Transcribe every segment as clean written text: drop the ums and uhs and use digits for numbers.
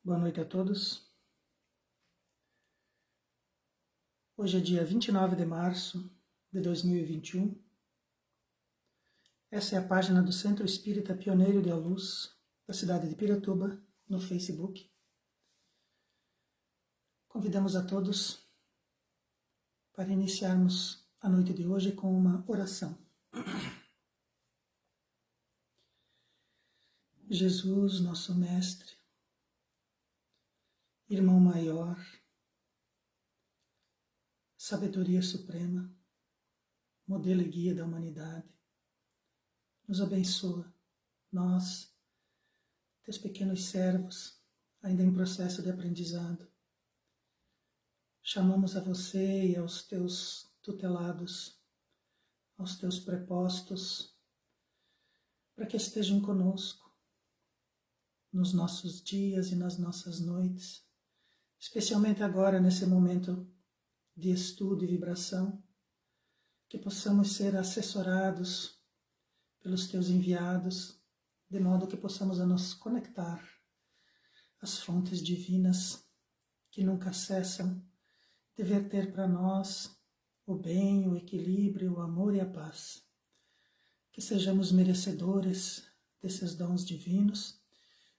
Boa noite a todos. Hoje é dia 29 de março de 2021. Essa é a página do Centro Espírita Pioneiro de Luz, da cidade de Piratuba, no Facebook. Convidamos a todos para iniciarmos a noite de hoje com uma oração. Jesus, nosso Mestre, Irmão Maior, Sabedoria Suprema, modelo e guia da humanidade, nos abençoa, nós, teus pequenos servos, ainda em processo de aprendizado. Chamamos a você e aos teus tutelados, aos teus prepostos, para que estejam conosco nos nossos dias e nas nossas noites, especialmente agora nesse momento de estudo e vibração, que possamos ser assessorados pelos teus enviados, de modo que possamos nos conectar às fontes divinas que nunca cessam de verter para nós o bem, o equilíbrio, o amor e a paz. Que sejamos merecedores desses dons divinos,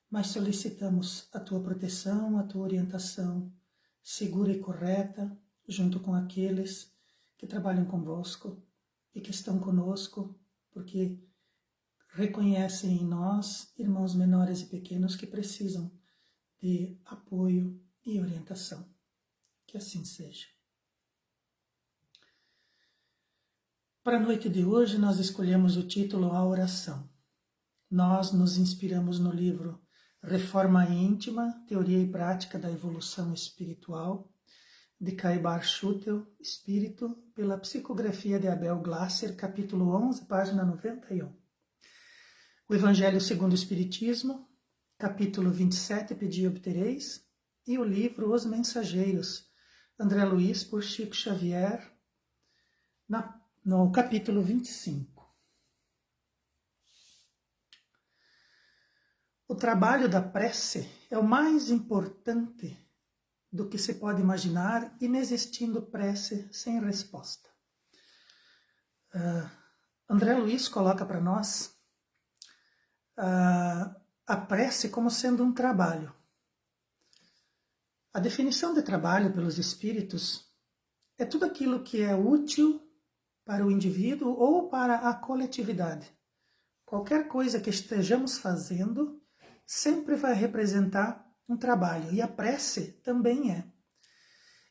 mas solicitamos a tua proteção, a tua orientação segura e correta, junto com aqueles que trabalham convosco e que estão conosco, porque reconhecem em nós irmãos menores e pequenos que precisam de apoio e orientação. Que assim seja. Para a noite de hoje, nós escolhemos o título A Oração. Nós nos inspiramos no livro Reforma Íntima, Teoria e Prática da Evolução Espiritual, de Caibar Schutel, Espírito, pela psicografia de Abel Glasser, capítulo 11, página 91. O Evangelho segundo o Espiritismo, capítulo 27, Pedi e Obtereis, e o livro Os Mensageiros, André Luiz, por Chico Xavier, no capítulo 25. O trabalho da prece é o mais importante do que se pode imaginar, inexistindo prece sem resposta. André Luiz coloca para nós a prece como sendo um trabalho. A definição de trabalho pelos espíritos é tudo aquilo que é útil para o indivíduo ou para a coletividade. Qualquer coisa que estejamos fazendo sempre vai representar um trabalho, e a prece também é.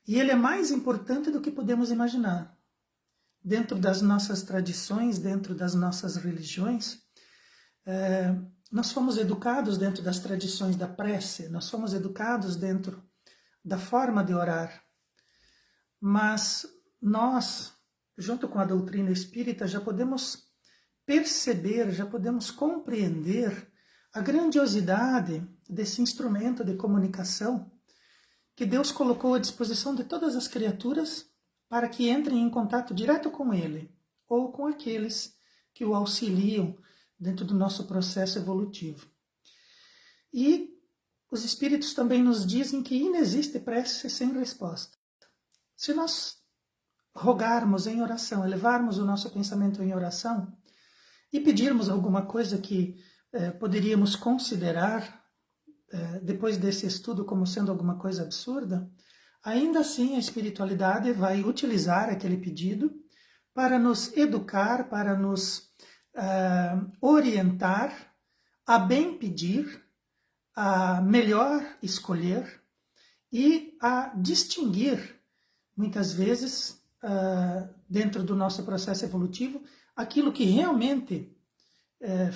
E ele é mais importante do que podemos imaginar. Dentro das nossas tradições, dentro das nossas religiões, nós fomos educados dentro das tradições da prece, nós fomos educados dentro da forma de orar. Mas nós, junto com a doutrina espírita, já podemos perceber, já podemos compreender a grandiosidade desse instrumento de comunicação que Deus colocou à disposição de todas as criaturas para que entrem em contato direto com Ele ou com aqueles que o auxiliam dentro do nosso processo evolutivo. E os Espíritos também nos dizem que inexiste prece sem resposta. Se nós rogarmos em oração, elevarmos o nosso pensamento em oração e pedirmos alguma coisa que poderíamos considerar, depois desse estudo, como sendo alguma coisa absurda, ainda assim a espiritualidade vai utilizar aquele pedido para nos educar, para nos orientar a bem pedir, a melhor escolher e a distinguir, muitas vezes, dentro do nosso processo evolutivo, aquilo que realmente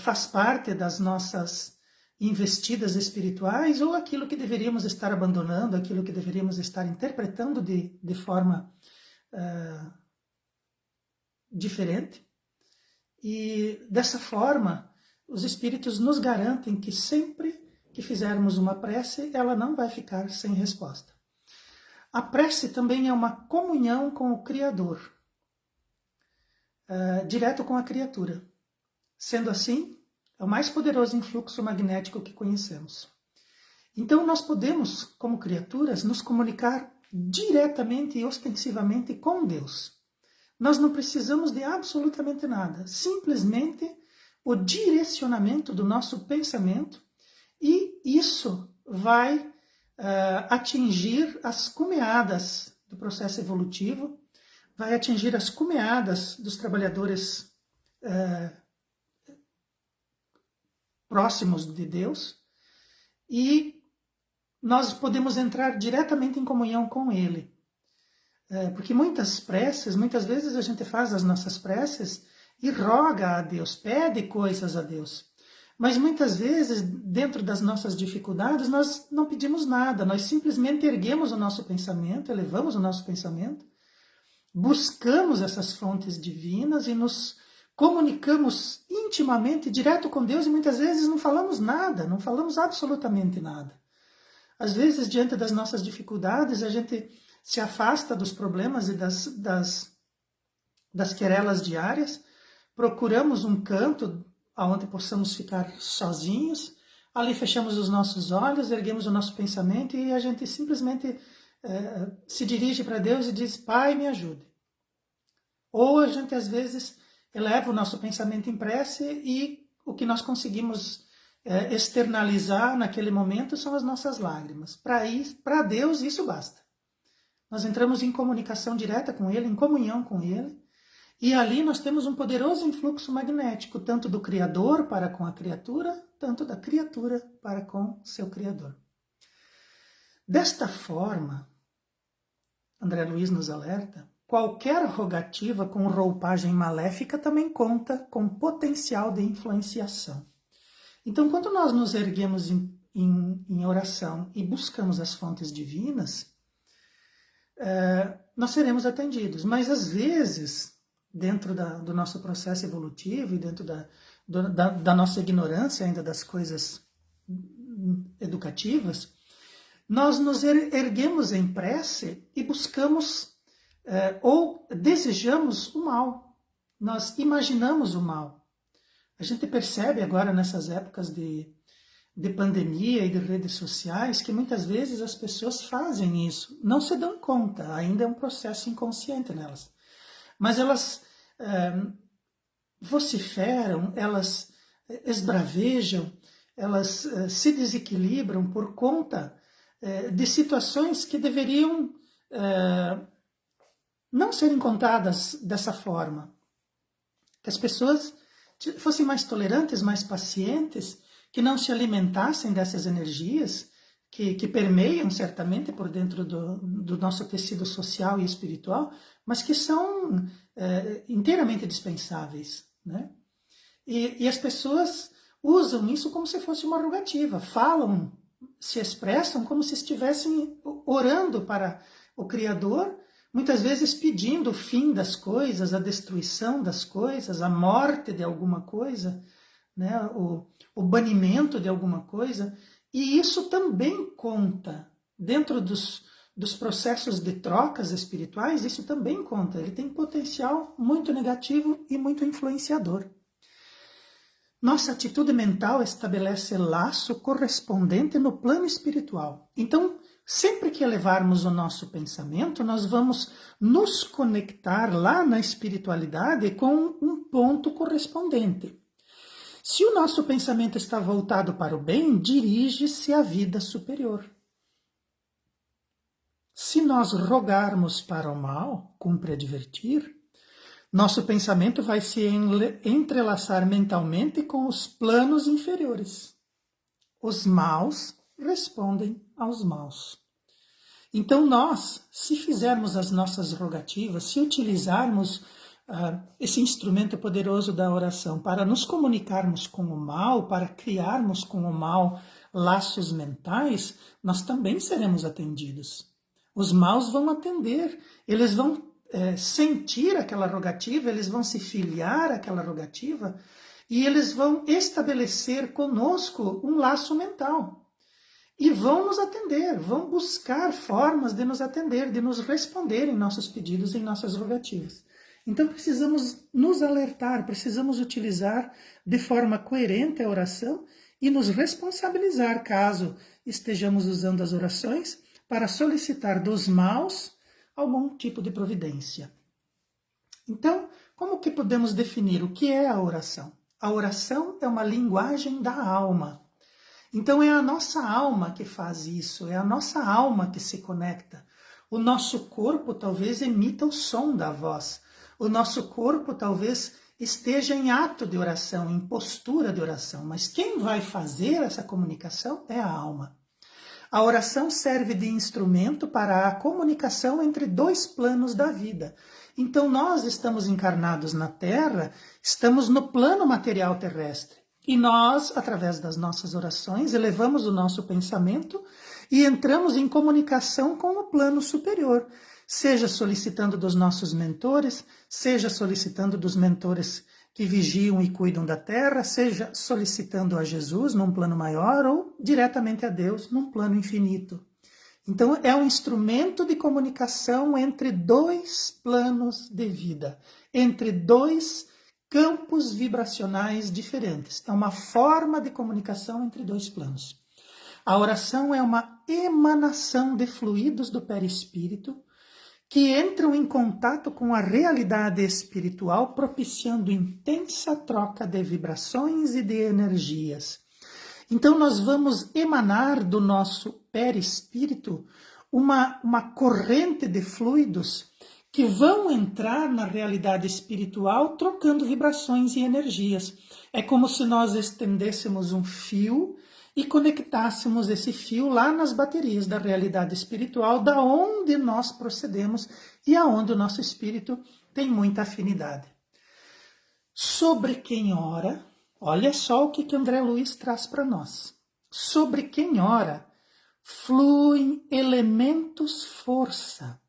faz parte das nossas investidas espirituais ou aquilo que deveríamos estar abandonando, aquilo que deveríamos estar interpretando de forma diferente. E dessa forma, os Espíritos nos garantem que sempre que fizermos uma prece, ela não vai ficar sem resposta. A prece também é uma comunhão com o Criador, direto com a criatura. Sendo assim, é o mais poderoso influxo magnético que conhecemos. Então nós podemos, como criaturas, nos comunicar diretamente e ostensivamente com Deus. Nós não precisamos de absolutamente nada, simplesmente o direcionamento do nosso pensamento, e isso vai atingir as cumeadas do processo evolutivo, vai atingir as cumeadas dos trabalhadores próximos de Deus, e nós podemos entrar diretamente em comunhão com Ele. Porque muitas vezes a gente faz as nossas preces e roga a Deus, pede coisas a Deus. Mas muitas vezes, dentro das nossas dificuldades, nós não pedimos nada, nós simplesmente erguemos o nosso pensamento, elevamos o nosso pensamento, buscamos essas fontes divinas e nos comunicamos intimamente, direto com Deus, e muitas vezes não falamos nada, não falamos absolutamente nada. Às vezes, diante das nossas dificuldades, a gente se afasta dos problemas e das querelas diárias, procuramos um canto onde possamos ficar sozinhos, ali fechamos os nossos olhos, erguemos o nosso pensamento e a gente simplesmente se dirige para Deus e diz: Pai, me ajude. Ou a gente às vezes eleva o nosso pensamento em prece e o que nós conseguimos externalizar naquele momento são as nossas lágrimas. Para Deus isso basta. Nós entramos em comunicação direta com Ele, em comunhão com Ele, e ali nós temos um poderoso influxo magnético, tanto do Criador para com a criatura, tanto da criatura para com seu Criador. Desta forma, André Luiz nos alerta, qualquer rogativa com roupagem maléfica também conta com potencial de influenciação. Então, quando nós nos erguemos em oração e buscamos as fontes divinas, nós seremos atendidos. Mas, às vezes, dentro do nosso processo evolutivo e dentro da nossa ignorância ainda das coisas educativas, nós nos erguemos em prece e buscamos ou desejamos o mal. Nós imaginamos o mal. A gente percebe agora nessas épocas de pandemia e de redes sociais que muitas vezes as pessoas fazem isso, não se dão conta, ainda é um processo inconsciente nelas. Mas elas vociferam, elas esbravejam, elas se desequilibram por conta de situações que deveriam não serem contadas dessa forma. Que as pessoas fossem mais tolerantes, mais pacientes, que não se alimentassem dessas energias que permeiam certamente por dentro do nosso tecido social e espiritual, mas que são inteiramente dispensáveis, né? E as pessoas usam isso como se fosse uma rogativa, falam, se expressam como se estivessem orando para o Criador, muitas vezes pedindo o fim das coisas, a destruição das coisas, a morte de alguma coisa, né? O banimento de alguma coisa. E isso também conta, dentro dos processos de trocas espirituais, isso também conta. Ele tem potencial muito negativo e muito influenciador. Nossa atitude mental estabelece laço correspondente no plano espiritual. Então, sempre que elevarmos o nosso pensamento, nós vamos nos conectar lá na espiritualidade com um ponto correspondente. Se o nosso pensamento está voltado para o bem, dirige-se à vida superior. Se nós rogarmos para o mal, cumpre advertir, nosso pensamento vai se entrelaçar mentalmente com os planos inferiores. Os maus respondem aos maus. Então nós, se fizermos as nossas rogativas, se utilizarmos esse instrumento poderoso da oração para nos comunicarmos com o mal, para criarmos com o mal laços mentais, nós também seremos atendidos. Os maus vão atender, eles vão sentir aquela rogativa, eles vão se filiar àquela rogativa e eles vão estabelecer conosco um laço mental. E vão nos atender, vão buscar formas de nos atender, de nos responder em nossos pedidos, em nossas rogativas. Então precisamos nos alertar, precisamos utilizar de forma coerente a oração e nos responsabilizar caso estejamos usando as orações para solicitar dos maus algum tipo de providência. Então, como que podemos definir o que é a oração? A oração é uma linguagem da alma. Então é a nossa alma que faz isso, é a nossa alma que se conecta. O nosso corpo talvez emita o som da voz. O nosso corpo talvez esteja em ato de oração, em postura de oração. Mas quem vai fazer essa comunicação é a alma. A oração serve de instrumento para a comunicação entre dois planos da vida. Então nós estamos encarnados na Terra, estamos no plano material terrestre. E nós, através das nossas orações, elevamos o nosso pensamento e entramos em comunicação com o plano superior, seja solicitando dos nossos mentores, seja solicitando dos mentores que vigiam e cuidam da terra, seja solicitando a Jesus num plano maior ou diretamente a Deus num plano infinito. Então é um instrumento de comunicação entre dois planos de vida, entre dois campos vibracionais diferentes. É uma forma de comunicação entre dois planos. A oração é uma emanação de fluidos do perispírito que entram em contato com a realidade espiritual, propiciando intensa troca de vibrações e de energias. Então nós vamos emanar do nosso perispírito uma corrente de fluidos que vão entrar na realidade espiritual trocando vibrações e energias. É como se nós estendêssemos um fio e conectássemos esse fio lá nas baterias da realidade espiritual, da onde nós procedemos e aonde o nosso espírito tem muita afinidade. Sobre quem ora, olha só o que André Luiz traz para nós. Sobre quem ora, fluem elementos força.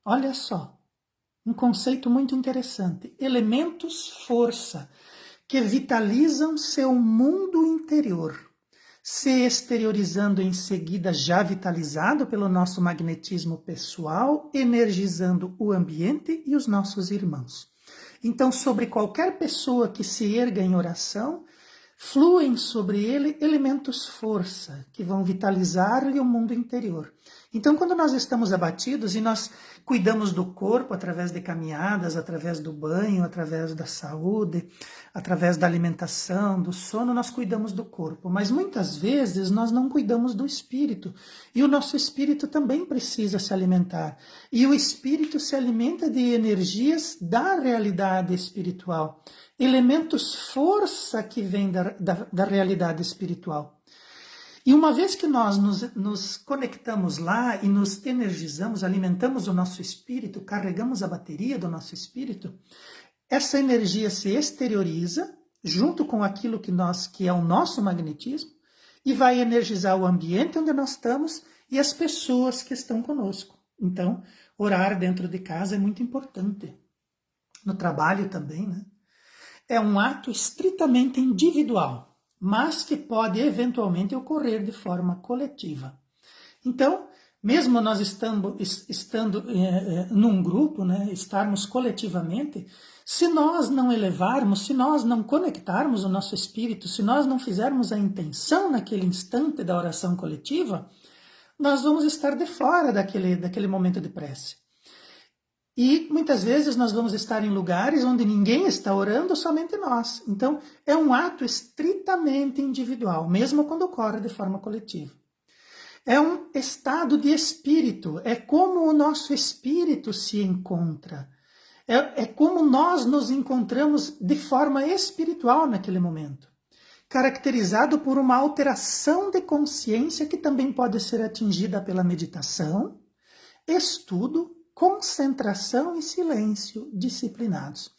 Olha só, um conceito muito interessante. Elementos força, que vitalizam seu mundo interior, se exteriorizando em seguida já vitalizado pelo nosso magnetismo pessoal, energizando o ambiente e os nossos irmãos. Então, sobre qualquer pessoa que se erga em oração, fluem sobre ele elementos força, que vão vitalizar-lhe o mundo interior. Então, quando nós estamos abatidos e nós cuidamos do corpo através de caminhadas, através do banho, através da saúde, através da alimentação, do sono, nós cuidamos do corpo. Mas muitas vezes nós não cuidamos do espírito. E o nosso espírito também precisa se alimentar. E o espírito se alimenta de energias da realidade espiritual. Elementos força que vêm da realidade espiritual. E uma vez que nós nos conectamos lá e nos energizamos, alimentamos o nosso espírito, carregamos a bateria do nosso espírito, essa energia se exterioriza junto com aquilo que é o nosso magnetismo e vai energizar o ambiente onde nós estamos e as pessoas que estão conosco. Então, orar dentro de casa é muito importante. No trabalho também, né? É um ato estritamente individual, mas que pode eventualmente ocorrer de forma coletiva. Então, mesmo nós estando num grupo, né, estarmos coletivamente, se nós não elevarmos, se nós não conectarmos o nosso espírito, se nós não fizermos a intenção naquele instante da oração coletiva, nós vamos estar de fora daquele momento de prece. E muitas vezes nós vamos estar em lugares onde ninguém está orando, somente nós. Então, é um ato estritamente individual, mesmo quando ocorre de forma coletiva. É um estado de espírito, é como o nosso espírito se encontra. É como nós nos encontramos de forma espiritual naquele momento. Caracterizado por uma alteração de consciência que também pode ser atingida pela meditação, estudo, concentração e silêncio disciplinados.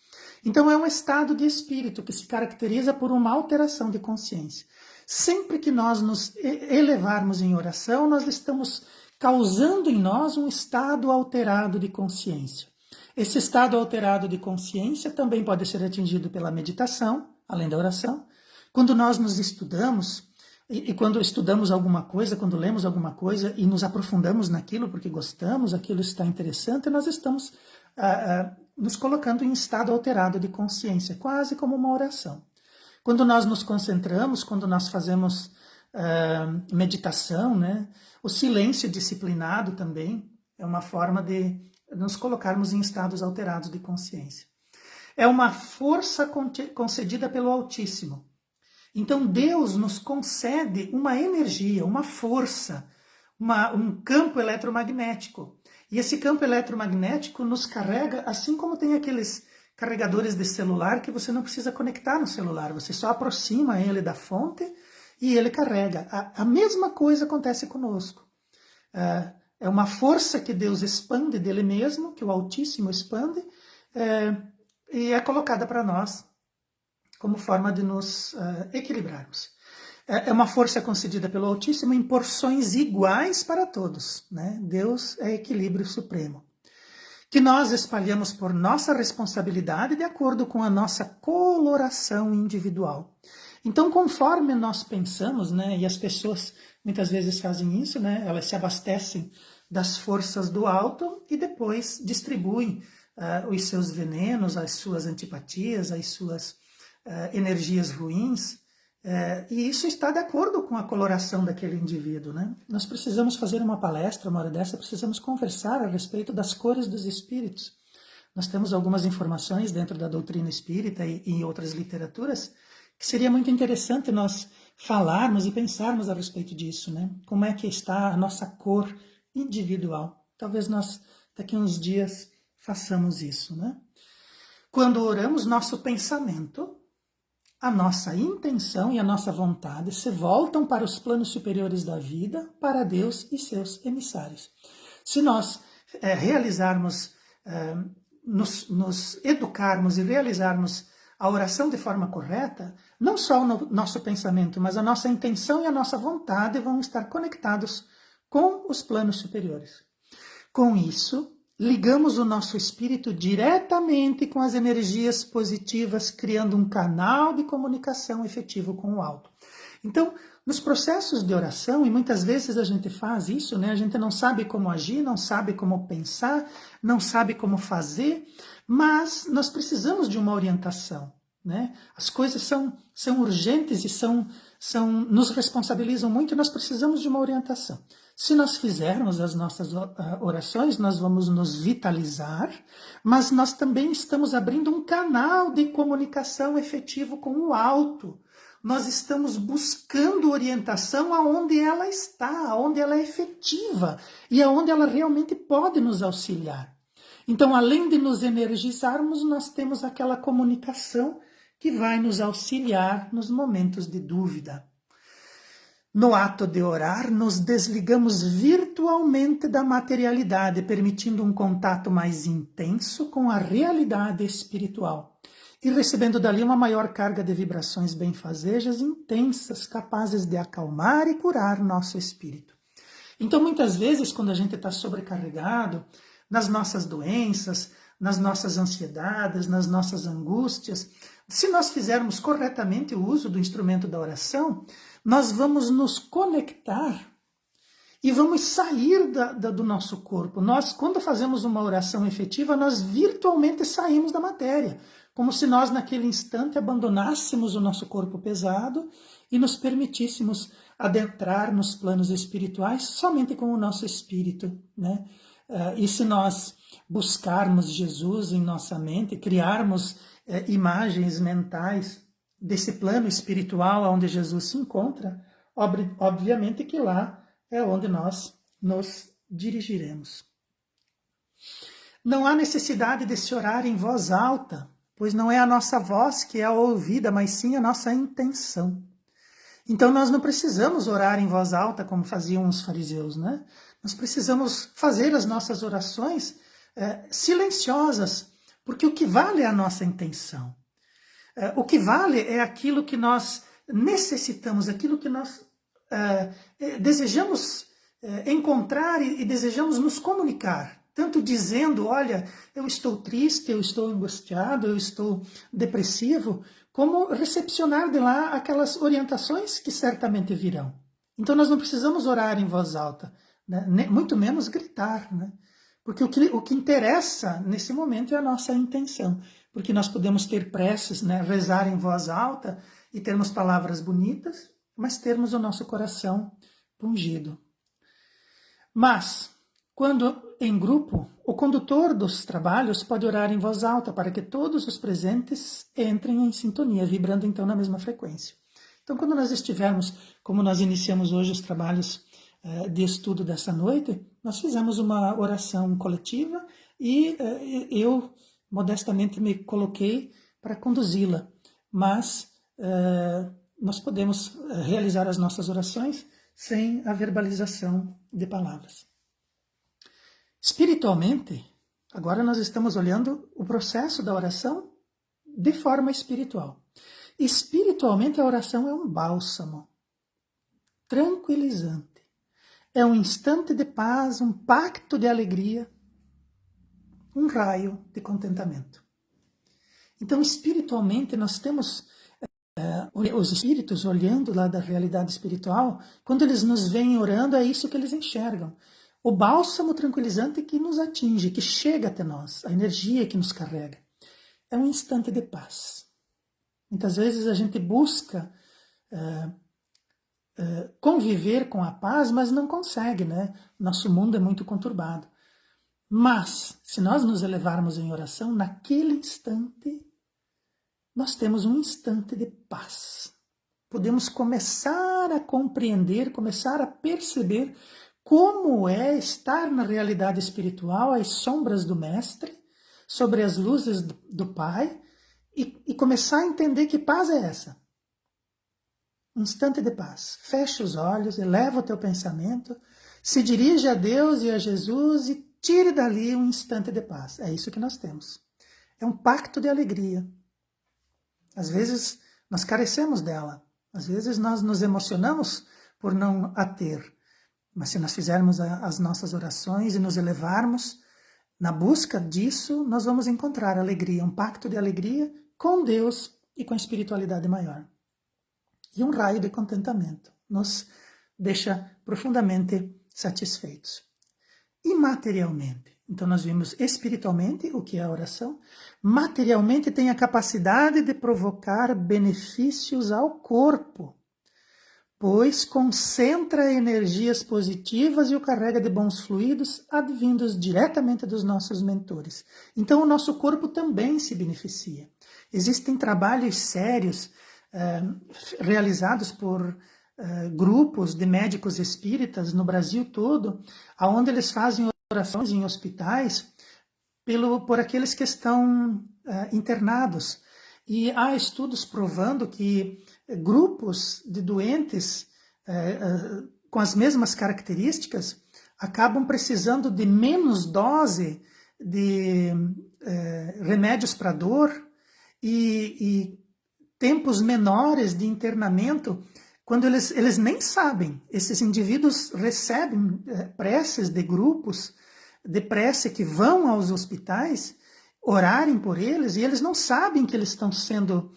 Então é um estado de espírito que se caracteriza por uma alteração de consciência. Sempre que nós nos elevarmos em oração, nós estamos causando em nós um estado alterado de consciência. Esse estado alterado de consciência também pode ser atingido pela meditação, além da oração. Quando nós nos estudamos, e quando estudamos alguma coisa, quando lemos alguma coisa e nos aprofundamos naquilo porque gostamos, aquilo está interessante, nós estamos nos colocando em estado alterado de consciência, quase como uma oração. Quando nós nos concentramos, quando nós fazemos meditação, né? O silêncio disciplinado também é uma forma de nos colocarmos em estados alterados de consciência. É uma força concedida pelo Altíssimo. Então Deus nos concede uma energia, uma força, um campo eletromagnético. E esse campo eletromagnético nos carrega, assim como tem aqueles carregadores de celular que você não precisa conectar no celular, você só aproxima ele da fonte e ele carrega. A mesma coisa acontece conosco. É uma força que Deus expande dele mesmo, que o Altíssimo expande, e é colocada para nós como forma de nos equilibrarmos. É uma força concedida pelo Altíssimo em porções iguais para todos, né? Deus é equilíbrio supremo, que nós espalhamos por nossa responsabilidade de acordo com a nossa coloração individual. Então, conforme nós pensamos, né, e as pessoas muitas vezes fazem isso, né, elas se abastecem das forças do alto e depois distribuem os seus venenos, as suas antipatias, as suas energias ruins, e isso está de acordo com a coloração daquele indivíduo, né? Nós precisamos fazer uma palestra, uma hora dessa, precisamos conversar a respeito das cores dos espíritos. Nós temos algumas informações dentro da doutrina espírita e em outras literaturas que seria muito interessante nós falarmos e pensarmos a respeito disso, né? Como é que está a nossa cor individual. Talvez nós, daqui a uns dias, façamos isso, né? Quando oramos, nosso pensamento, a nossa intenção e a nossa vontade se voltam para os planos superiores da vida, para Deus e seus emissários. Se nós nos educarmos e realizarmos a oração de forma correta, não só o nosso pensamento, mas a nossa intenção e a nossa vontade vão estar conectados com os planos superiores. Com isso, ligamos o nosso espírito diretamente com as energias positivas, criando um canal de comunicação efetivo com o alto. Então, nos processos de oração, e muitas vezes a gente faz isso, né? A gente não sabe como agir, não sabe como pensar, não sabe como fazer, mas nós precisamos de uma orientação, né? As coisas são urgentes e nos responsabilizam muito e nós precisamos de uma orientação. Se nós fizermos as nossas orações, nós vamos nos vitalizar, mas nós também estamos abrindo um canal de comunicação efetivo com o alto. Nós estamos buscando orientação aonde ela está, aonde ela é efetiva e aonde ela realmente pode nos auxiliar. Então, além de nos energizarmos, nós temos aquela comunicação que vai nos auxiliar nos momentos de dúvida. No ato de orar, nos desligamos virtualmente da materialidade, permitindo um contato mais intenso com a realidade espiritual e recebendo dali uma maior carga de vibrações benfazejas intensas, capazes de acalmar e curar nosso espírito. Então, muitas vezes, quando a gente está sobrecarregado, nas nossas doenças, nas nossas ansiedades, nas nossas angústias, se nós fizermos corretamente o uso do instrumento da oração, nós vamos nos conectar e vamos sair do nosso corpo. Nós, quando fazemos uma oração efetiva, nós virtualmente saímos da matéria, como se nós, naquele instante, abandonássemos o nosso corpo pesado e nos permitíssemos adentrar nos planos espirituais somente com o nosso espírito, né? E se nós buscarmos Jesus em nossa mente, criarmos imagens mentais desse plano espiritual onde Jesus se encontra, obviamente que lá é onde nós nos dirigiremos. Não há necessidade de se orar em voz alta, pois não é a nossa voz que é ouvida, mas sim a nossa intenção. Então nós não precisamos orar em voz alta como faziam os fariseus, né? Nós precisamos fazer as nossas orações silenciosas, porque o que vale é a nossa intenção. O que vale é aquilo que nós necessitamos, aquilo que nós desejamos encontrar e desejamos nos comunicar. Tanto dizendo, olha, eu estou triste, eu estou angustiado, eu estou depressivo, como recepcionar de lá aquelas orientações que certamente virão. Então nós não precisamos orar em voz alta, né? Muito menos gritar, né? Porque o que interessa nesse momento é a nossa intenção. Porque nós podemos ter preces, né? Rezar em voz alta e termos palavras bonitas, mas termos o nosso coração pungido. Mas, quando em grupo, o condutor dos trabalhos pode orar em voz alta para que todos os presentes entrem em sintonia, vibrando então na mesma frequência. Então, quando nós estivermos, como nós iniciamos hoje os trabalhos de estudo dessa noite, nós fizemos uma oração coletiva e eu modestamente me coloquei para conduzi-la, mas nós podemos realizar as nossas orações sem a verbalização de palavras. Espiritualmente, agora nós estamos olhando o processo da oração de forma espiritual. Espiritualmente, a oração é um bálsamo tranquilizante. É um instante de paz, um pacto de alegria, um raio de contentamento. Então, espiritualmente, nós temos os espíritos olhando lá da realidade espiritual, quando eles nos veem orando, é isso que eles enxergam. O bálsamo tranquilizante que nos atinge, que chega até nós, a energia que nos carrega. É um instante de paz. Muitas vezes a gente busca conviver com a paz, mas não consegue, né? Nosso mundo é muito conturbado. Mas, se nós nos elevarmos em oração, naquele instante, nós temos um instante de paz. Podemos começar a compreender, começar a perceber como é estar na realidade espiritual, às sombras do Mestre, sobre as luzes do Pai, e começar a entender que paz é essa. Um instante de paz. Fecha os olhos, eleva o teu pensamento, se dirige a Deus e a Jesus e tire dali um instante de paz. É isso que nós temos. É um pacto de alegria. Às vezes nós carecemos dela. Às vezes nós nos emocionamos por não a ter. Mas se nós fizermos as nossas orações e nos elevarmos na busca disso, nós vamos encontrar alegria, um pacto de alegria com Deus e com a espiritualidade maior. E um raio de contentamento nos deixa profundamente satisfeitos. E materialmente? Então nós vimos espiritualmente o que é a oração. Materialmente tem a capacidade de provocar benefícios ao corpo, pois concentra energias positivas e o carrega de bons fluidos advindos diretamente dos nossos mentores. Então o nosso corpo também se beneficia. Existem trabalhos sérios realizados por grupos de médicos espíritas no Brasil todo, onde eles fazem orações em hospitais por aqueles que estão internados. E há estudos provando que grupos de doentes com as mesmas características acabam precisando de menos dose de remédios para dor e tempos menores de internamento, quando eles nem sabem. Esses indivíduos recebem preces de grupos de prece que vão aos hospitais orarem por eles, e eles não sabem que eles estão sendo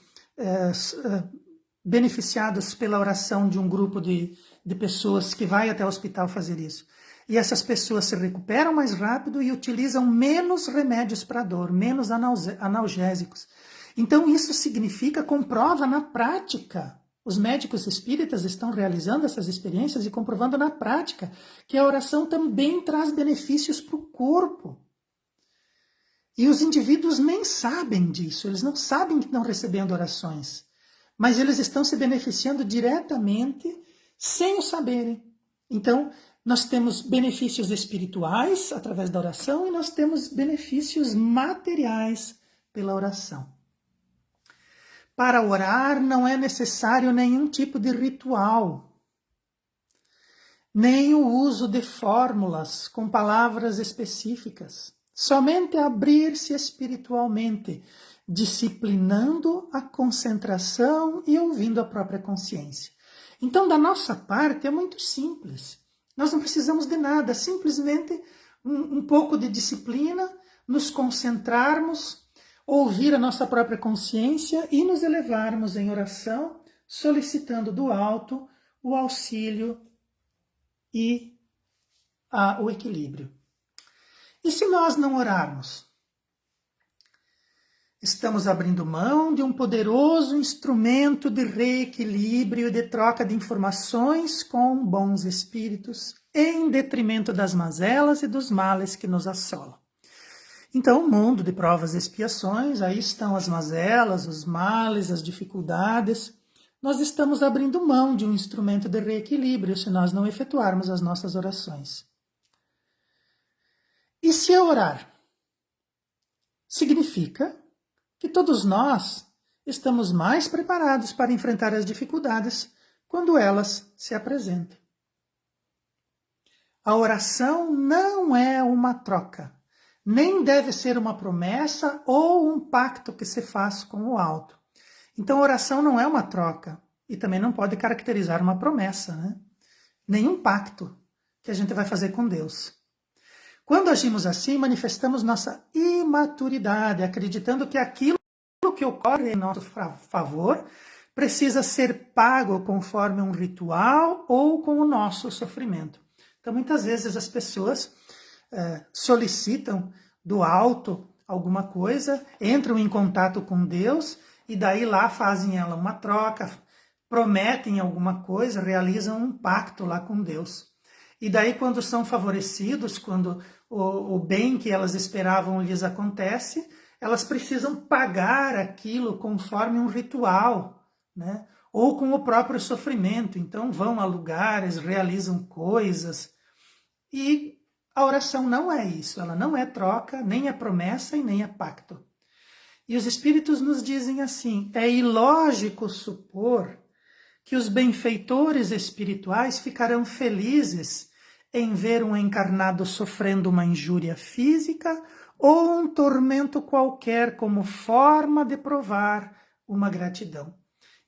beneficiados pela oração de um grupo de pessoas que vai até o hospital fazer isso. E essas pessoas se recuperam mais rápido e utilizam menos remédios para dor, menos analgésicos. Então isso significa, comprova na prática. Os médicos espíritas estão realizando essas experiências e comprovando na prática que a oração também traz benefícios para o corpo. E os indivíduos nem sabem disso, eles não sabem que estão recebendo orações, mas eles estão se beneficiando diretamente sem o saberem. Então, nós temos benefícios espirituais através da oração e nós temos benefícios materiais pela oração. Para orar não é necessário nenhum tipo de ritual, nem o uso de fórmulas com palavras específicas. Somente abrir-se espiritualmente, disciplinando a concentração e ouvindo a própria consciência. Então, da nossa parte, é muito simples. Nós não precisamos de nada, simplesmente um pouco de disciplina, nos concentrarmos, ouvir a nossa própria consciência e nos elevarmos em oração, solicitando do alto o auxílio e o equilíbrio. E se nós não orarmos? Estamos abrindo mão de um poderoso instrumento de reequilíbrio e de troca de informações com bons espíritos, em detrimento das mazelas e dos males que nos assolam. Então, o mundo de provas e expiações, aí estão as mazelas, os males, as dificuldades. Nós estamos abrindo mão de um instrumento de reequilíbrio se nós não efetuarmos as nossas orações. E se eu orar? Significa que todos nós estamos mais preparados para enfrentar as dificuldades quando elas se apresentam. A oração não é uma troca, nem deve ser uma promessa ou um pacto que se faz com o alto. Então, a oração não é uma troca e também não pode caracterizar uma promessa, né? Nenhum pacto que a gente vai fazer com Deus. Quando agimos assim, manifestamos nossa imaturidade, acreditando que aquilo que ocorre em nosso favor precisa ser pago conforme um ritual ou com o nosso sofrimento. Então, muitas vezes as pessoas solicitam do alto alguma coisa, entram em contato com Deus e daí lá fazem ela uma troca, prometem alguma coisa, realizam um pacto lá com Deus. E daí, quando são favorecidos, quando o bem que elas esperavam lhes acontece, elas precisam pagar aquilo conforme um ritual, né? Ou com o próprio sofrimento. Então vão a lugares, realizam coisas. E a oração não é isso, ela não é troca, nem é promessa e nem é pacto. E os espíritos nos dizem assim: é ilógico supor que os benfeitores espirituais ficarão felizes em ver um encarnado sofrendo uma injúria física ou um tormento qualquer como forma de provar uma gratidão.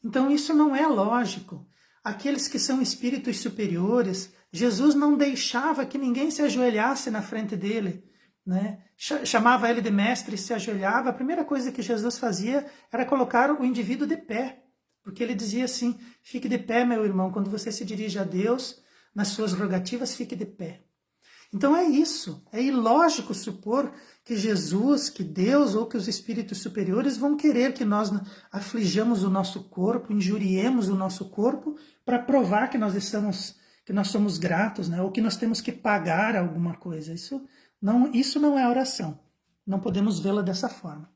Então isso não é lógico. Aqueles que são espíritos superiores, Jesus não deixava que ninguém se ajoelhasse na frente dele, né? Chamava ele de mestre e se ajoelhava. A primeira coisa que Jesus fazia era colocar o indivíduo de pé, porque ele dizia assim: fique de pé, meu irmão, quando você se dirige a Deus, nas suas rogativas, fique de pé. Então é isso, é ilógico supor que Jesus, que Deus ou que os espíritos superiores vão querer que nós aflijamos o nosso corpo, injuriemos o nosso corpo para provar que nós somos gratos, né? Ou que nós temos que pagar alguma coisa. Isso não é oração. Não podemos vê-la dessa forma.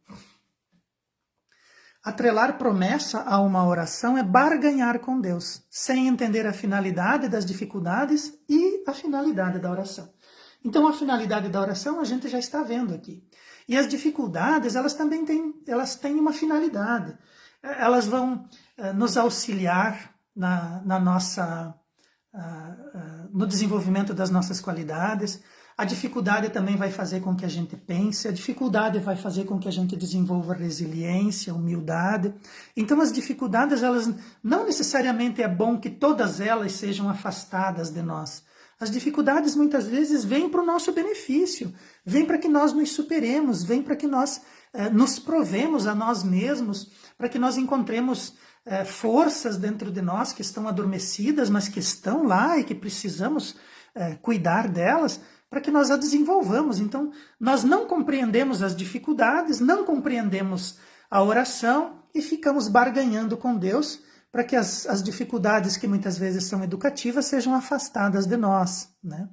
Atrelar promessa a uma oração é barganhar com Deus, sem entender a finalidade das dificuldades e a finalidade da oração. Então, a finalidade da oração a gente já está vendo aqui. E as dificuldades, elas também têm uma finalidade. Elas vão nos auxiliar no desenvolvimento das nossas qualidades. A dificuldade também vai fazer com que a gente pense, a dificuldade vai fazer com que a gente desenvolva resiliência, humildade. Então as dificuldades, elas não necessariamente é bom que todas elas sejam afastadas de nós. As dificuldades muitas vezes vêm para o nosso benefício, vêm para que nós nos superemos, vêm para que nós nos provemos a nós mesmos, para que nós encontremos forças dentro de nós que estão adormecidas, mas que estão lá e que precisamos cuidar delas, para que nós a desenvolvamos. Então, nós não compreendemos as dificuldades, não compreendemos a oração e ficamos barganhando com Deus para que as dificuldades, que muitas vezes são educativas, sejam afastadas de nós, né?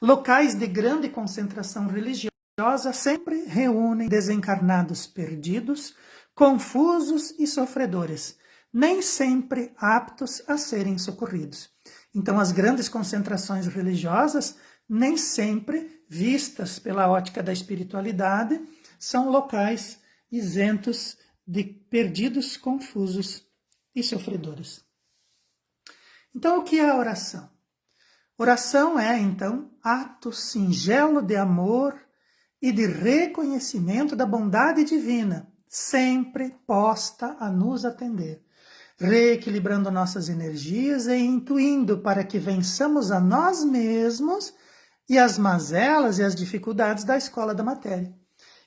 Locais de grande concentração religiosa sempre reúnem desencarnados perdidos, confusos e sofredores, nem sempre aptos a serem socorridos. Então, as grandes concentrações religiosas, nem sempre, vistas pela ótica da espiritualidade, são locais isentos de perdidos, confusos e sofredores. Então, o que é a oração? Oração é, então, ato singelo de amor e de reconhecimento da bondade divina, sempre posta a nos atender, reequilibrando nossas energias e intuindo para que vençamos a nós mesmos e as mazelas e as dificuldades da escola da matéria.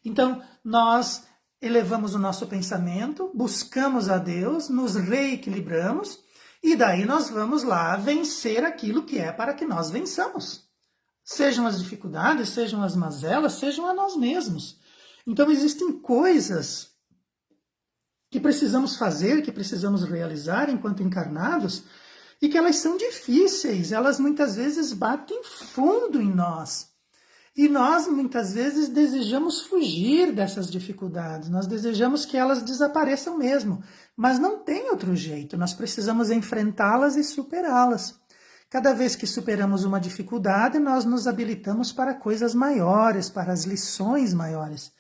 Então, nós elevamos o nosso pensamento, buscamos a Deus, nos reequilibramos, e daí nós vamos lá vencer aquilo que é para que nós vençamos. Sejam as dificuldades, sejam as mazelas, sejam a nós mesmos. Então, existem coisas que precisamos fazer, que precisamos realizar enquanto encarnados, e que elas são difíceis, elas muitas vezes batem fundo em nós. E nós, muitas vezes, desejamos fugir dessas dificuldades, nós desejamos que elas desapareçam mesmo, mas não tem outro jeito, nós precisamos enfrentá-las e superá-las. Cada vez que superamos uma dificuldade, nós nos habilitamos para coisas maiores, para as lições maiores.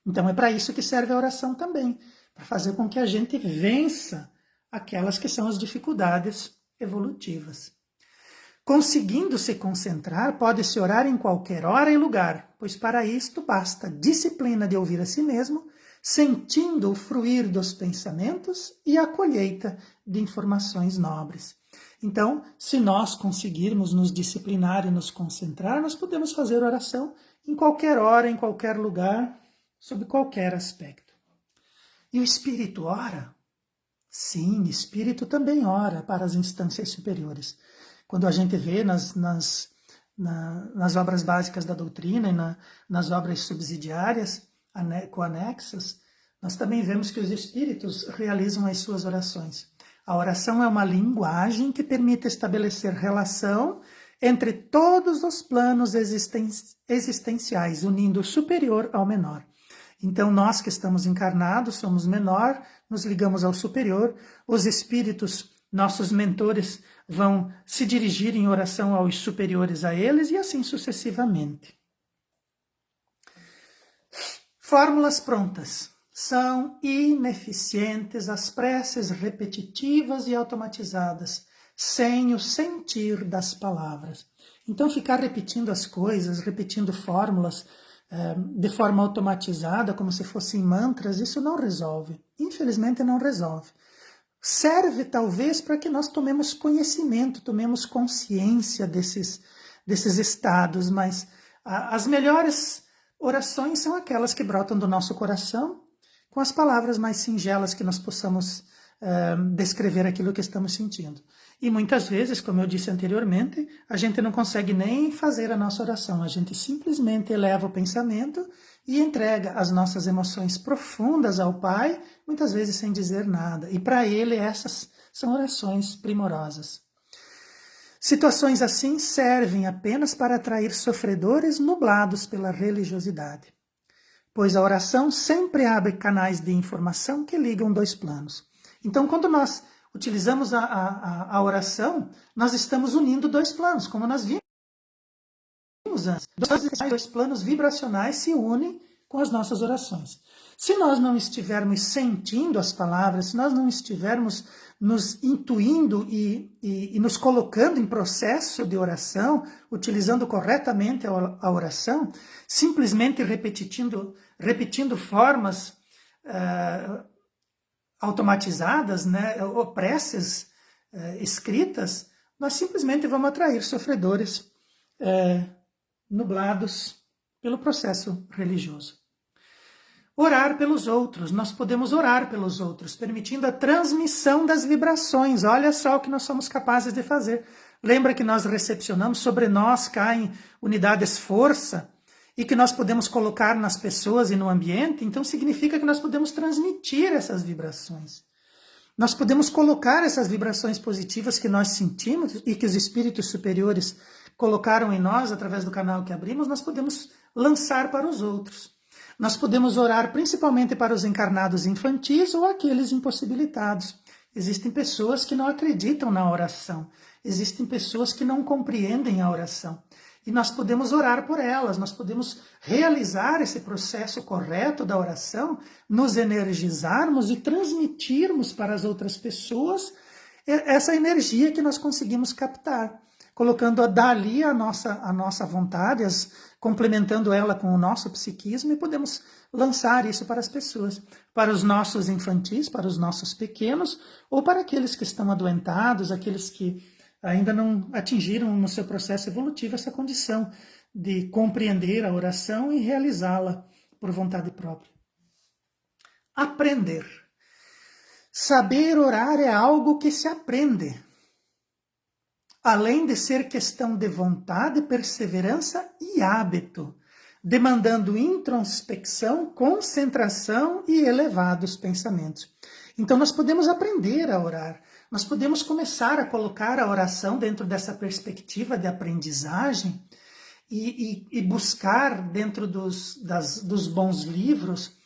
Então é para isso que serve a oração também, para fazer com que a gente vença aquelas que são as dificuldades evolutivas. Conseguindo se concentrar, pode-se orar em qualquer hora e lugar, pois para isto basta disciplina de ouvir a si mesmo, sentindo o fruir dos pensamentos e a colheita de informações nobres. Então, se nós conseguirmos nos disciplinar e nos concentrar, nós podemos fazer oração em qualquer hora, em qualquer lugar, sob qualquer aspecto. E o espírito ora? Sim, o espírito também ora para as instâncias superiores. Quando a gente vê nas obras básicas da doutrina e nas obras subsidiárias, coanexas, nós também vemos que os espíritos realizam as suas orações. A oração é uma linguagem que permite estabelecer relação entre todos os planos existenciais, unindo o superior ao menor. Então, nós que estamos encarnados, somos menor, nos ligamos ao superior, os espíritos, nossos mentores, vão se dirigir em oração aos superiores a eles e assim sucessivamente. Fórmulas prontas. São ineficientes as preces repetitivas e automatizadas, sem o sentir das palavras. Então, ficar repetindo as coisas, repetindo fórmulas de forma automatizada, como se fossem mantras, isso não resolve. Infelizmente, não resolve. Serve, talvez, para que nós tomemos conhecimento, tomemos consciência desses estados, mas as melhores orações são aquelas que brotam do nosso coração, com as palavras mais singelas que nós possamos descrever aquilo que estamos sentindo. E muitas vezes, como eu disse anteriormente, a gente não consegue nem fazer a nossa oração, a gente simplesmente eleva o pensamento e entrega as nossas emoções profundas ao Pai, muitas vezes sem dizer nada. E para Ele essas são orações primorosas. Situações assim servem apenas para atrair sofredores nublados pela religiosidade, pois a oração sempre abre canais de informação que ligam dois planos. Então, quando nós utilizamos a oração, nós estamos unindo dois planos, como nós vimos antes. Dois planos vibracionais se unem com as nossas orações. Se nós não estivermos sentindo as palavras, se nós não estivermos nos intuindo e nos colocando em processo de oração, utilizando corretamente a oração, simplesmente repetindo formas automatizadas, né, ou preces escritas, nós simplesmente vamos atrair sofredores nublados pelo processo religioso. Orar pelos outros, nós podemos orar pelos outros, permitindo a transmissão das vibrações. Olha só o que nós somos capazes de fazer. Lembra que nós recepcionamos, sobre nós caem unidades força, e que nós podemos colocar nas pessoas e no ambiente, então significa que nós podemos transmitir essas vibrações. Nós podemos colocar essas vibrações positivas que nós sentimos e que os espíritos superiores colocaram em nós através do canal que abrimos, nós podemos lançar para os outros. Nós podemos orar principalmente para os encarnados infantis ou aqueles impossibilitados. Existem pessoas que não acreditam na oração. Existem pessoas que não compreendem a oração. E nós podemos orar por elas, nós podemos realizar esse processo correto da oração, nos energizarmos e transmitirmos para as outras pessoas essa energia que nós conseguimos captar, colocando dali a nossa vontade, complementando ela com o nosso psiquismo, e podemos lançar isso para as pessoas, para os nossos infantis, para os nossos pequenos, ou para aqueles que estão adoentados, aqueles que ainda não atingiram no seu processo evolutivo essa condição de compreender a oração e realizá-la por vontade própria. Aprender. Saber orar é algo que se aprende, além de ser questão de vontade, perseverança e hábito, demandando introspecção, concentração e elevados pensamentos. Então nós podemos aprender a orar, nós podemos começar a colocar a oração dentro dessa perspectiva de aprendizagem e buscar dentro dos bons livros,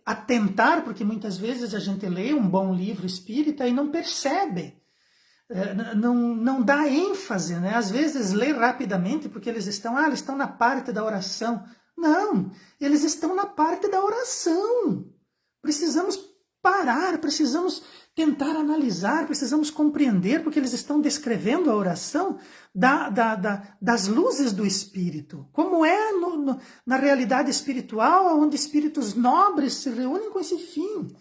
atentar, porque muitas vezes a gente lê um bom livro espírita e não percebe, não dá ênfase, né? Às vezes lê rapidamente porque eles estão na parte da oração. Não, eles estão na parte da oração. Precisamos parar, precisamos tentar analisar, precisamos compreender, porque eles estão descrevendo a oração das luzes do Espírito, como é na realidade espiritual, onde espíritos nobres se reúnem com esse fim.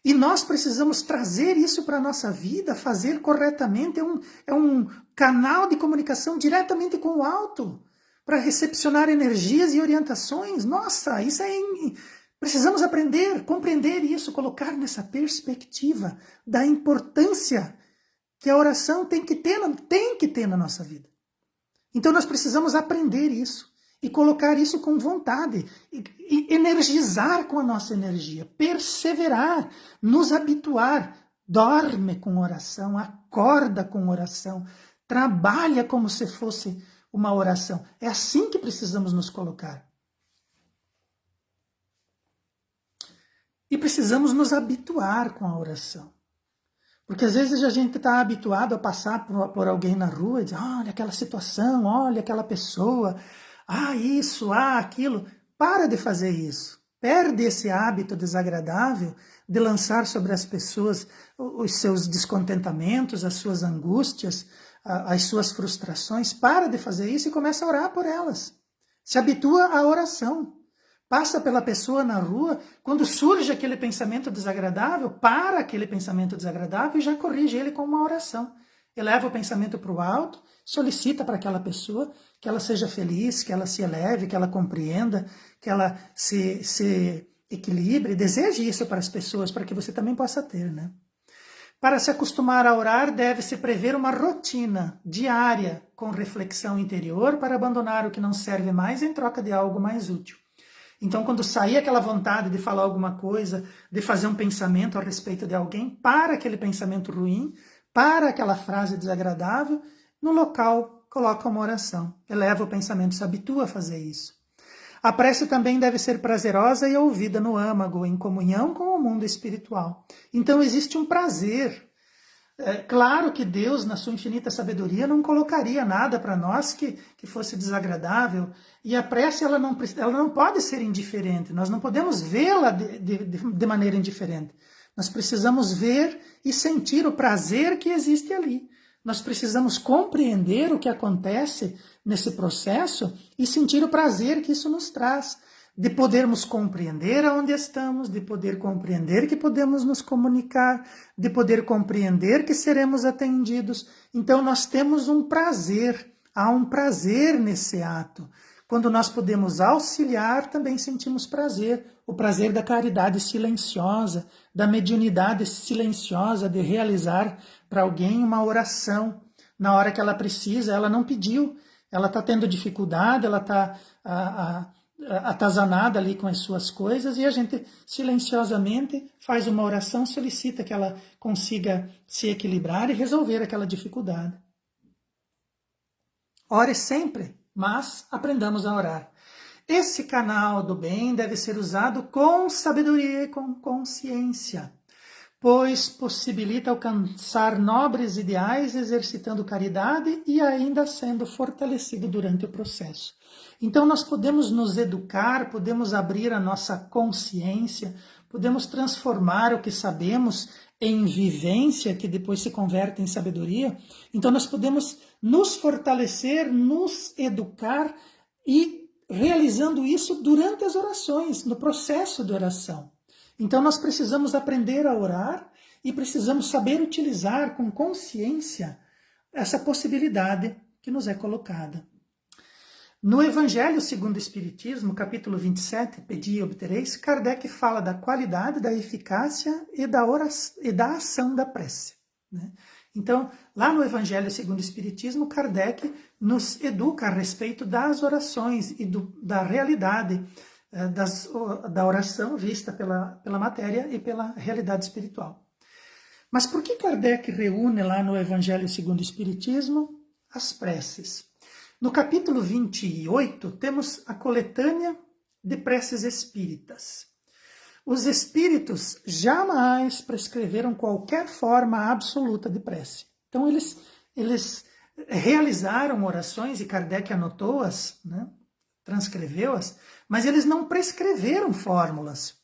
E nós precisamos trazer isso para a nossa vida, fazer corretamente, é um canal de comunicação diretamente com o alto, para recepcionar energias e orientações. Nossa, isso é... Precisamos aprender, compreender isso, colocar nessa perspectiva da importância que a oração tem que ter na nossa vida. Então nós precisamos aprender isso e colocar isso com vontade, e energizar com a nossa energia, perseverar, nos habituar. Dorme com oração, acorda com oração, trabalha como se fosse uma oração. É assim que precisamos nos colocar. E precisamos nos habituar com a oração. Porque às vezes a gente está habituado a passar por alguém na rua e dizer, olha aquela situação, olha aquela pessoa, isso, aquilo. Para de fazer isso. Perde esse hábito desagradável de lançar sobre as pessoas os seus descontentamentos, as suas angústias, as suas frustrações. Para de fazer isso e começa a orar por elas. Se habitua à oração. Passa pela pessoa na rua, quando surge aquele pensamento desagradável, para aquele pensamento desagradável e já corrige ele com uma oração. Eleva o pensamento para o alto, solicita para aquela pessoa que ela seja feliz, que ela se eleve, que ela compreenda, que ela se equilibre. Deseje isso para as pessoas, para que você também possa ter, né? Para se acostumar a orar, deve-se prever uma rotina diária com reflexão interior para abandonar o que não serve mais em troca de algo mais útil. Então, quando sair aquela vontade de falar alguma coisa, de fazer um pensamento a respeito de alguém, para aquele pensamento ruim, para aquela frase desagradável, no local coloca uma oração. Eleva o pensamento, se habitua a fazer isso. A prece também deve ser prazerosa e ouvida no âmago, em comunhão com o mundo espiritual. Então existe um prazer. Claro que Deus, na sua infinita sabedoria, não colocaria nada para nós que fosse desagradável. E a prece ela não pode ser indiferente. Nós não podemos vê-la de maneira indiferente. Nós precisamos ver e sentir o prazer que existe ali. Nós precisamos compreender o que acontece nesse processo e sentir o prazer que isso nos traz. De podermos compreender aonde estamos, de poder compreender que podemos nos comunicar, de poder compreender que seremos atendidos. Então nós temos um prazer, há um prazer nesse ato. Quando nós podemos auxiliar, também sentimos prazer. O prazer da caridade silenciosa, da mediunidade silenciosa, de realizar para alguém uma oração na hora que ela precisa. Ela não pediu, ela está tendo dificuldade, ela está atazanada ali com as suas coisas, e a gente silenciosamente faz uma oração, solicita que ela consiga se equilibrar e resolver aquela dificuldade. Ore sempre, mas aprendamos a orar. Esse canal do bem deve ser usado com sabedoria e com consciência, pois possibilita alcançar nobres ideais exercitando caridade e ainda sendo fortalecido durante o processo. Então nós podemos nos educar, podemos abrir a nossa consciência, podemos transformar o que sabemos em vivência, que depois se converte em sabedoria. Então nós podemos nos fortalecer, nos educar e realizando isso durante as orações, no processo de oração. Então nós precisamos aprender a orar e precisamos saber utilizar com consciência essa possibilidade que nos é colocada. No Evangelho segundo o Espiritismo, capítulo 27, Pedi e obtereis, Kardec fala da qualidade, da eficácia e da ação da prece. Né? Então, lá no Evangelho segundo o Espiritismo, Kardec nos educa a respeito das orações e da realidade da oração vista pela matéria e pela realidade espiritual. Mas por que Kardec reúne lá no Evangelho segundo o Espiritismo as preces? No capítulo 28, temos a coletânea de preces espíritas. Os espíritos jamais prescreveram qualquer forma absoluta de prece. Então, eles realizaram orações, e Kardec anotou-as, né, transcreveu-as, mas eles não prescreveram fórmulas.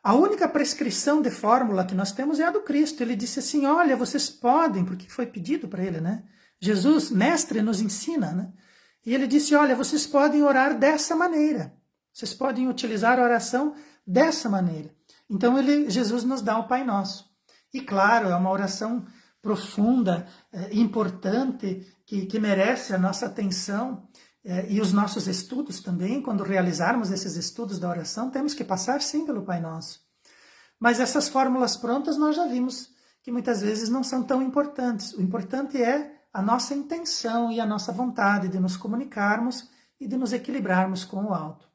A única prescrição de fórmula que nós temos é a do Cristo. Ele disse assim, olha, vocês podem, porque foi pedido para ele, né? Jesus, mestre, nos ensina, né? E ele disse, olha, vocês podem orar dessa maneira. Vocês podem utilizar a oração dessa maneira. Então, Jesus nos dá o Pai Nosso. E claro, é uma oração profunda, importante, que merece a nossa atenção e os nossos estudos também. Quando realizarmos esses estudos da oração, temos que passar sim pelo Pai Nosso. Mas essas fórmulas prontas nós já vimos que muitas vezes não são tão importantes. O importante é a nossa intenção e a nossa vontade de nos comunicarmos e de nos equilibrarmos com o alto.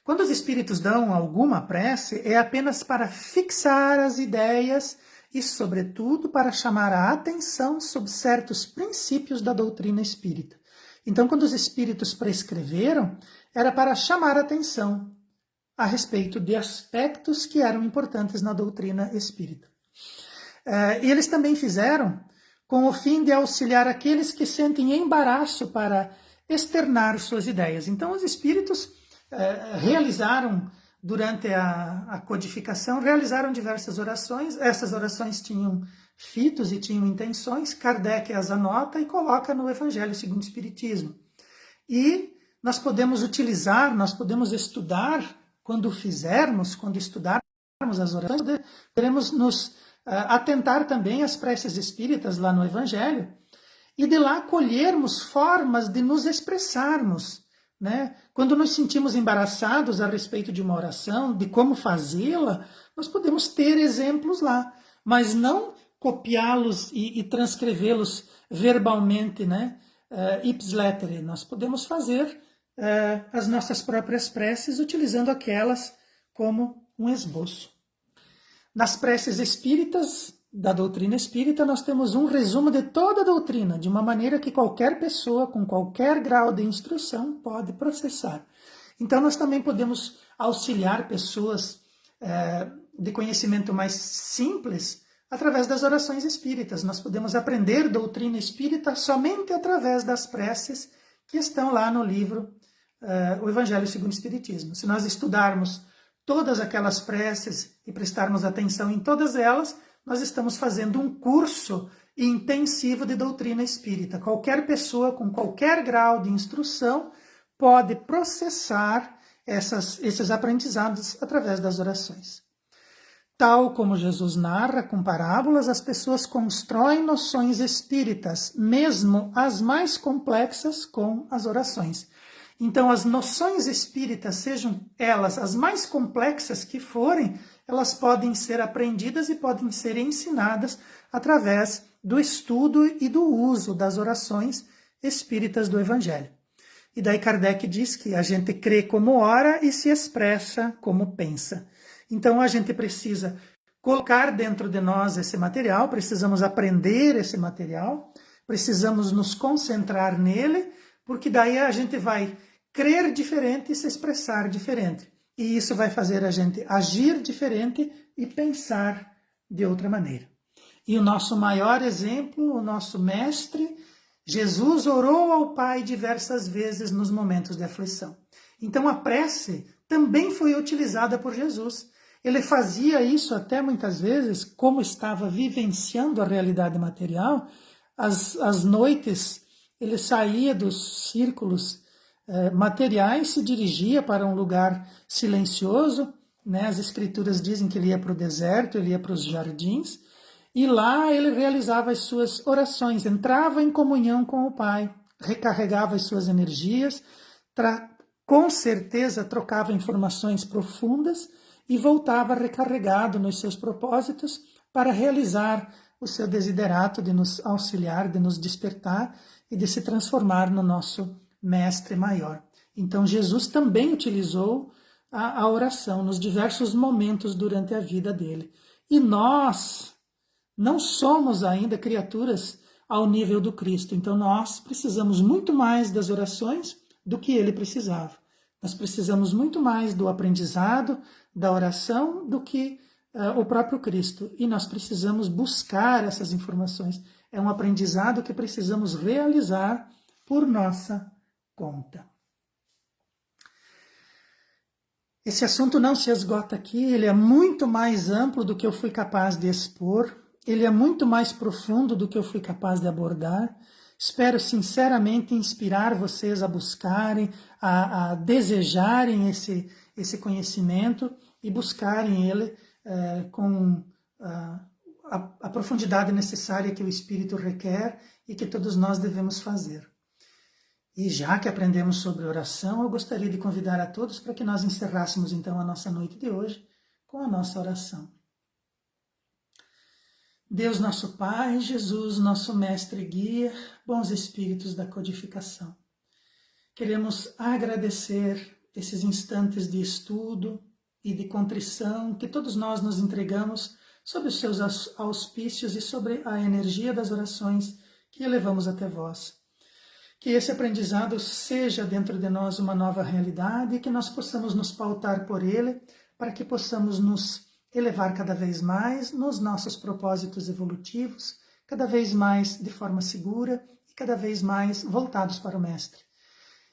Quando os espíritos dão alguma prece, é apenas para fixar as ideias e, sobretudo, para chamar a atenção sobre certos princípios da doutrina espírita. Então, quando os espíritos prescreveram, era para chamar a atenção a respeito de aspectos que eram importantes na doutrina espírita. E eles também fizeram com o fim de auxiliar aqueles que sentem embaraço para externar suas ideias. Então, os espíritos realizaram, durante a codificação, realizaram diversas orações. Essas orações tinham fitos e tinham intenções. Kardec as anota e coloca no Evangelho segundo o Espiritismo. E nós podemos utilizar, nós podemos estudar, quando estudarmos as orações, poderemos nos atentar também às preces espíritas lá no Evangelho e de lá colhermos formas de nos expressarmos. Né? Quando nos sentimos embaraçados a respeito de uma oração, de como fazê-la, nós podemos ter exemplos lá, mas não copiá-los e transcrevê-los verbalmente, né? Ipsis literi. Nós podemos fazer as nossas próprias preces utilizando aquelas como um esboço. Nas preces espíritas, da doutrina espírita, nós temos um resumo de toda a doutrina, de uma maneira que qualquer pessoa com qualquer grau de instrução pode processar. Então, nós também podemos auxiliar pessoas de conhecimento mais simples através das orações espíritas. Nós podemos aprender doutrina espírita somente através das preces que estão lá no livro O Evangelho segundo o Espiritismo. Se nós estudarmos todas aquelas preces e prestarmos atenção em todas elas, nós estamos fazendo um curso intensivo de doutrina espírita. Qualquer pessoa com qualquer grau de instrução pode processar esses aprendizados através das orações. Tal como Jesus narra com parábolas, as pessoas constroem noções espíritas, mesmo as mais complexas, com as orações. Então, as noções espíritas, sejam elas as mais complexas que forem, elas podem ser aprendidas e podem ser ensinadas através do estudo e do uso das orações espíritas do Evangelho. E daí Kardec diz que a gente crê como ora e se expressa como pensa. Então, a gente precisa colocar dentro de nós esse material, precisamos aprender esse material, precisamos nos concentrar nele, porque daí a gente vai crer diferente e se expressar diferente. E isso vai fazer a gente agir diferente e pensar de outra maneira. E o nosso maior exemplo, o nosso mestre, Jesus orou ao Pai diversas vezes nos momentos de aflição. Então a prece também foi utilizada por Jesus. Ele fazia isso até muitas vezes, como estava vivenciando a realidade material, às noites ele saía dos círculos materiais, se dirigia para um lugar silencioso, né? As escrituras dizem que ele ia para o deserto, ele ia para os jardins, e lá ele realizava as suas orações, entrava em comunhão com o Pai, recarregava as suas energias, com certeza trocava informações profundas e voltava recarregado nos seus propósitos para realizar o seu desiderato de nos auxiliar, de nos despertar e de se transformar no nosso mestre maior. Então Jesus também utilizou a oração nos diversos momentos durante a vida dele. E nós não somos ainda criaturas ao nível do Cristo, então nós precisamos muito mais das orações do que ele precisava. Nós precisamos muito mais do aprendizado, da oração, do que o próprio Cristo. E nós precisamos buscar essas informações. É um aprendizado que precisamos realizar por nossa conta. Esse assunto não se esgota aqui, ele é muito mais amplo do que eu fui capaz de expor, ele é muito mais profundo do que eu fui capaz de abordar. Espero sinceramente inspirar vocês a buscarem, a desejarem esse conhecimento e buscarem ele com a profundidade necessária que o Espírito requer e que todos nós devemos fazer. E já que aprendemos sobre oração, eu gostaria de convidar a todos para que nós encerrássemos então a nossa noite de hoje com a nossa oração. Deus nosso Pai, Jesus nosso Mestre e Guia, bons Espíritos da codificação. Queremos agradecer esses instantes de estudo e de contrição que todos nós nos entregamos sob os seus auspícios e sobre a energia das orações que elevamos até vós. Que esse aprendizado seja dentro de nós uma nova realidade e que nós possamos nos pautar por ele, para que possamos nos elevar cada vez mais nos nossos propósitos evolutivos, cada vez mais de forma segura e cada vez mais voltados para o Mestre.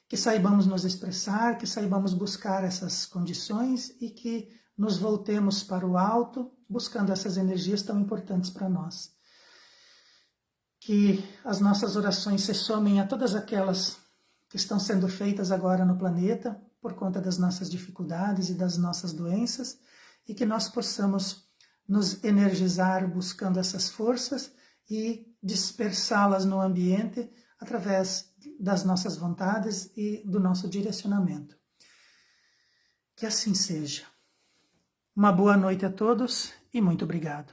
Que saibamos nos expressar, que saibamos buscar essas condições e que nos voltemos para o alto, buscando essas energias tão importantes para nós. Que as nossas orações se somem a todas aquelas que estão sendo feitas agora no planeta por conta das nossas dificuldades e das nossas doenças e que nós possamos nos energizar buscando essas forças e dispersá-las no ambiente através das nossas vontades e do nosso direcionamento. Que assim seja. Uma boa noite a todos e muito obrigado.